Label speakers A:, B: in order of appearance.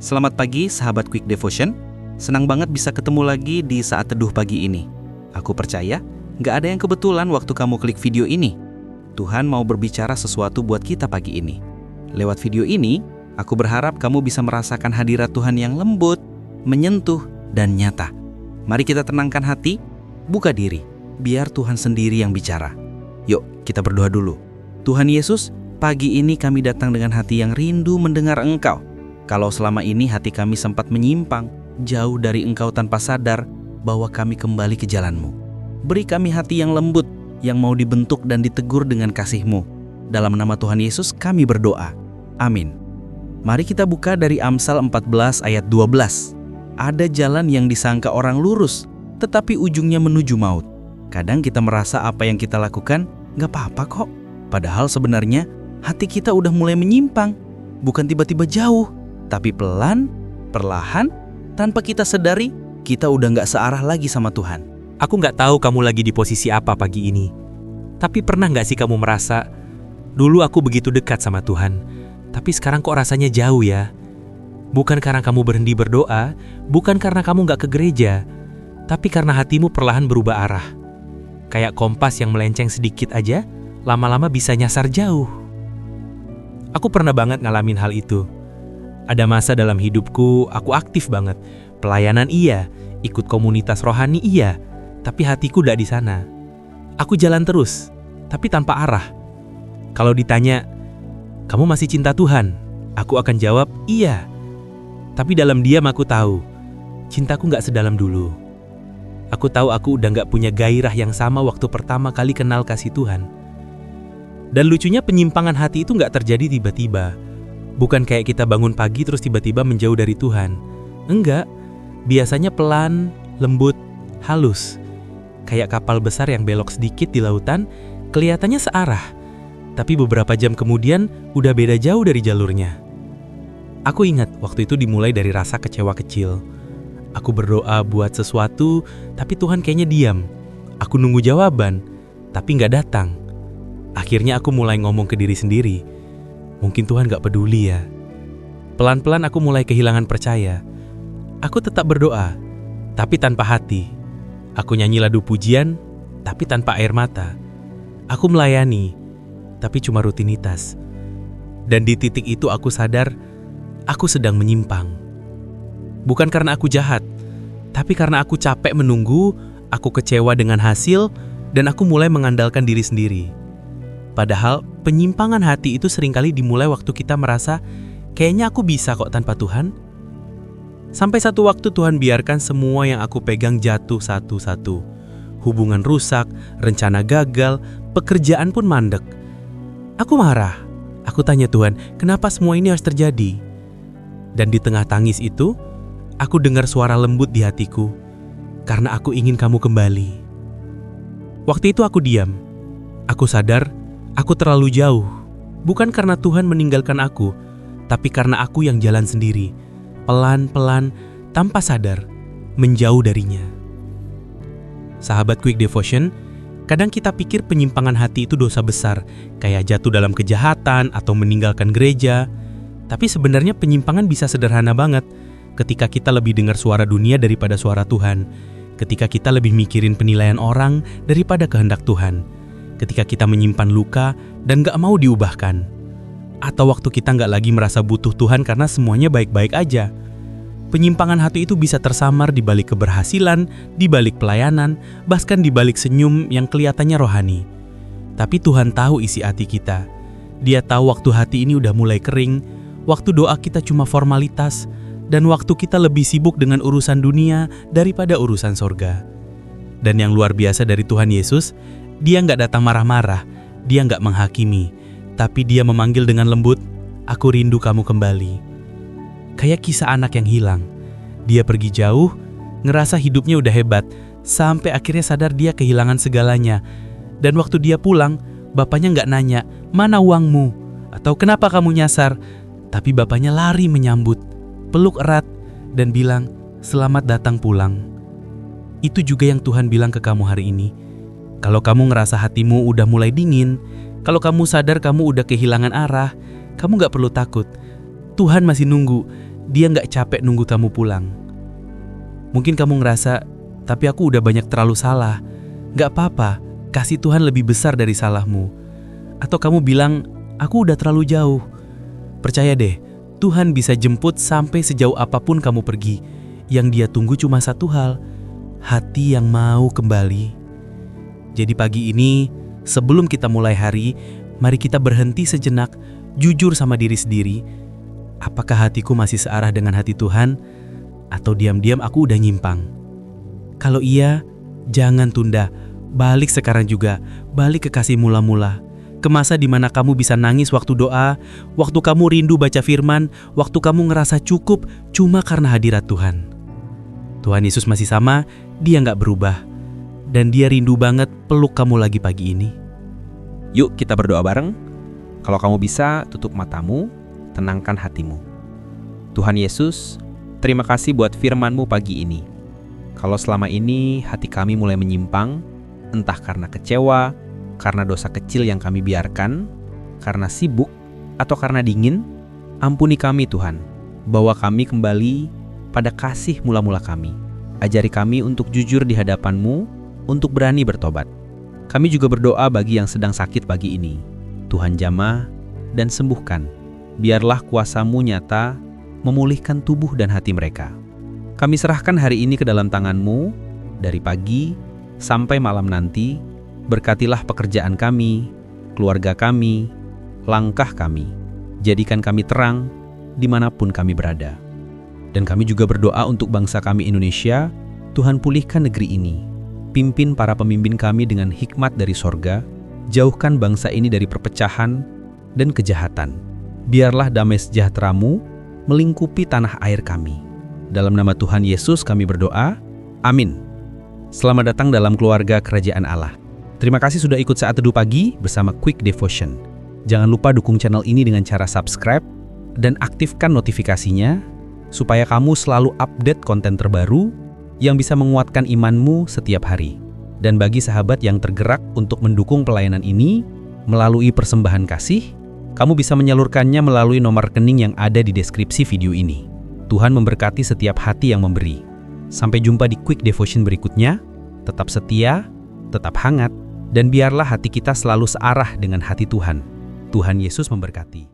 A: Selamat pagi sahabat Quick Devotion. Senang banget bisa ketemu lagi di saat teduh pagi ini. Aku percaya gak ada yang kebetulan waktu kamu klik video ini. Tuhan mau berbicara sesuatu buat kita pagi ini. Lewat video ini, aku berharap kamu bisa merasakan hadirat Tuhan yang lembut, menyentuh, dan nyata. Mari kita tenangkan hati, buka diri, biar Tuhan sendiri yang bicara. Yuk, kita berdoa dulu. Tuhan Yesus, pagi ini kami datang dengan hati yang rindu mendengar Engkau. Kalau selama ini hati kami sempat menyimpang, jauh dari Engkau tanpa sadar, bawa kami kembali ke jalan-Mu. Beri kami hati yang lembut, yang mau dibentuk dan ditegur dengan kasih-Mu. Dalam nama Tuhan Yesus kami berdoa. Amin. Mari kita buka dari Amsal 14 ayat 12. Ada jalan yang disangka orang lurus, tetapi ujungnya menuju maut. Kadang kita merasa apa yang kita lakukan gak apa-apa kok. Padahal sebenarnya hati kita udah mulai menyimpang. Bukan tiba-tiba jauh, tapi pelan, perlahan, tanpa kita sadari, kita udah gak searah lagi sama Tuhan.
B: Aku gak tahu kamu lagi di posisi apa pagi ini. Tapi pernah gak sih kamu merasa, dulu aku begitu dekat sama Tuhan, tapi sekarang kok rasanya jauh ya? Bukan karena kamu berhenti berdoa, bukan karena kamu gak ke gereja, tapi karena hatimu perlahan berubah arah. Kayak kompas yang melenceng sedikit aja, lama-lama bisa nyasar jauh. Aku pernah banget ngalamin hal itu. Ada masa dalam hidupku, aku aktif banget. Pelayanan iya, ikut komunitas rohani iya, tapi hatiku gak di sana. Aku jalan terus, tapi tanpa arah. Kalau ditanya, kamu masih cinta Tuhan? Aku akan jawab, iya. Tapi dalam diam aku tahu, cintaku gak sedalam dulu. Aku tahu aku udah gak punya gairah yang sama waktu pertama kali kenal kasih Tuhan. Dan lucunya penyimpangan hati itu gak terjadi tiba-tiba. Bukan kayak kita bangun pagi terus tiba-tiba menjauh dari Tuhan. Enggak, biasanya pelan, lembut, halus. Kayak kapal besar yang belok sedikit di lautan, kelihatannya searah. Tapi beberapa jam kemudian udah beda jauh dari jalurnya. Aku ingat waktu itu dimulai dari rasa kecewa kecil. Aku berdoa buat sesuatu, tapi Tuhan kayaknya diam. Aku nunggu jawaban, tapi nggak datang. Akhirnya aku mulai ngomong ke diri sendiri, mungkin Tuhan gak peduli ya. Pelan-pelan aku mulai kehilangan percaya. Aku tetap berdoa, tapi tanpa hati. Aku nyanyi lagu pujian, tapi tanpa air mata. Aku melayani, tapi cuma rutinitas. Dan di titik itu aku sadar, aku sedang menyimpang. Bukan karena aku jahat, tapi karena aku capek menunggu, aku kecewa dengan hasil, dan aku mulai mengandalkan diri sendiri. Padahal penyimpangan hati itu seringkali dimulai waktu kita merasa, kayaknya aku bisa kok tanpa Tuhan. Sampai satu waktu Tuhan biarkan semua yang aku pegang jatuh satu-satu. Hubungan rusak, rencana gagal, pekerjaan pun mandek. Aku marah. Aku tanya Tuhan, kenapa semua ini harus terjadi? Dan di tengah tangis itu, aku dengar suara lembut di hatiku, karena aku ingin kamu kembali. Waktu itu aku diam. Aku sadar, aku terlalu jauh, bukan karena Tuhan meninggalkan aku, tapi karena aku yang jalan sendiri, pelan-pelan, tanpa sadar, menjauh darinya. Sahabat Quick Devotion, kadang kita pikir penyimpangan hati itu dosa besar, kayak jatuh dalam kejahatan atau meninggalkan gereja. Tapi sebenarnya penyimpangan bisa sederhana banget, ketika kita lebih dengar suara dunia daripada suara Tuhan, ketika kita lebih mikirin penilaian orang daripada kehendak Tuhan, ketika kita menyimpan luka dan gak mau diubahkan. Atau waktu kita gak lagi merasa butuh Tuhan karena semuanya baik-baik aja. Penyimpangan hati itu bisa tersamar di balik keberhasilan, di balik pelayanan, bahkan di balik senyum yang kelihatannya rohani. Tapi Tuhan tahu isi hati kita. Dia tahu waktu hati ini udah mulai kering, waktu doa kita cuma formalitas, dan waktu kita lebih sibuk dengan urusan dunia daripada urusan sorga. Dan yang luar biasa dari Tuhan Yesus, Dia nggak datang marah-marah, Dia nggak menghakimi, tapi Dia memanggil dengan lembut, aku rindu kamu kembali. Kayak kisah anak yang hilang. Dia pergi jauh, ngerasa hidupnya udah hebat, sampai akhirnya sadar dia kehilangan segalanya. Dan waktu dia pulang, bapaknya nggak nanya, mana uangmu? Atau kenapa kamu nyasar? Tapi bapaknya lari menyambut, peluk erat, dan bilang, selamat datang pulang. Itu juga yang Tuhan bilang ke kamu hari ini. Kalau kamu ngerasa hatimu udah mulai dingin, kalau kamu sadar kamu udah kehilangan arah, kamu gak perlu takut. Tuhan masih nunggu. dia nggak capek nunggu kamu pulang. Mungkin kamu ngerasa, tapi aku udah banyak terlalu salah. Nggak apa-apa, kasih Tuhan lebih besar dari salahmu. Atau kamu bilang, aku udah terlalu jauh. Percaya deh, Tuhan bisa jemput sampai sejauh apapun kamu pergi. Yang dia tunggu cuma satu hal, hati yang mau kembali. Jadi pagi ini, sebelum kita mulai hari, mari kita berhenti sejenak, jujur sama diri sendiri. Apakah hatiku masih searah dengan hati Tuhan? Atau diam-diam aku udah nyimpang? Kalau iya, jangan tunda. Balik sekarang juga, balik ke kasih mula-mula. Ke masa di mana kamu bisa nangis waktu doa, waktu kamu rindu baca firman, waktu kamu ngerasa cukup cuma karena hadirat Tuhan. Tuhan Yesus masih sama, dia nggak berubah. Dan dia rindu banget peluk kamu lagi pagi ini.
A: Yuk kita berdoa bareng. Kalau kamu bisa, tutup matamu, tenangkan hatimu. Tuhan Yesus, terima kasih buat firman-Mu pagi ini. Kalau selama ini hati kami mulai menyimpang, entah karena kecewa, karena dosa kecil yang kami biarkan, karena sibuk, atau karena dingin, ampuni kami Tuhan. Bawa kami kembali pada kasih mula-mula kami. Ajari kami untuk jujur di hadapan-Mu, untuk berani bertobat. Kami juga berdoa bagi yang sedang sakit pagi ini. Tuhan jamah dan sembuhkan. Biarlah kuasa-Mu nyata, memulihkan tubuh dan hati mereka. Kami serahkan hari ini ke dalam tangan-Mu, dari pagi sampai malam nanti. Berkatilah pekerjaan kami, keluarga kami, langkah kami. Jadikan kami terang dimanapun kami berada. Dan kami juga berdoa untuk bangsa kami Indonesia. Tuhan pulihkan negeri ini. Pimpin para pemimpin kami dengan hikmat dari sorga. Jauhkan bangsa ini dari perpecahan dan kejahatan. Biarlah damai sejahtera-Mu melingkupi tanah air kami. Dalam nama Tuhan Yesus kami berdoa. Amin. Selamat datang dalam keluarga Kerajaan Allah. Terima kasih sudah ikut Saat Teduh Pagi bersama Quick Devotion. Jangan lupa dukung channel ini dengan cara subscribe dan aktifkan notifikasinya supaya kamu selalu update konten terbaru yang bisa menguatkan imanmu setiap hari. Dan bagi sahabat yang tergerak untuk mendukung pelayanan ini melalui persembahan kasih, kamu bisa menyalurkannya melalui nomor rekening yang ada di deskripsi video ini. Tuhan memberkati setiap hati yang memberi. Sampai jumpa di Quick Devotion berikutnya. Tetap setia, tetap hangat, dan biarlah hati kita selalu searah dengan hati Tuhan. Tuhan Yesus memberkati.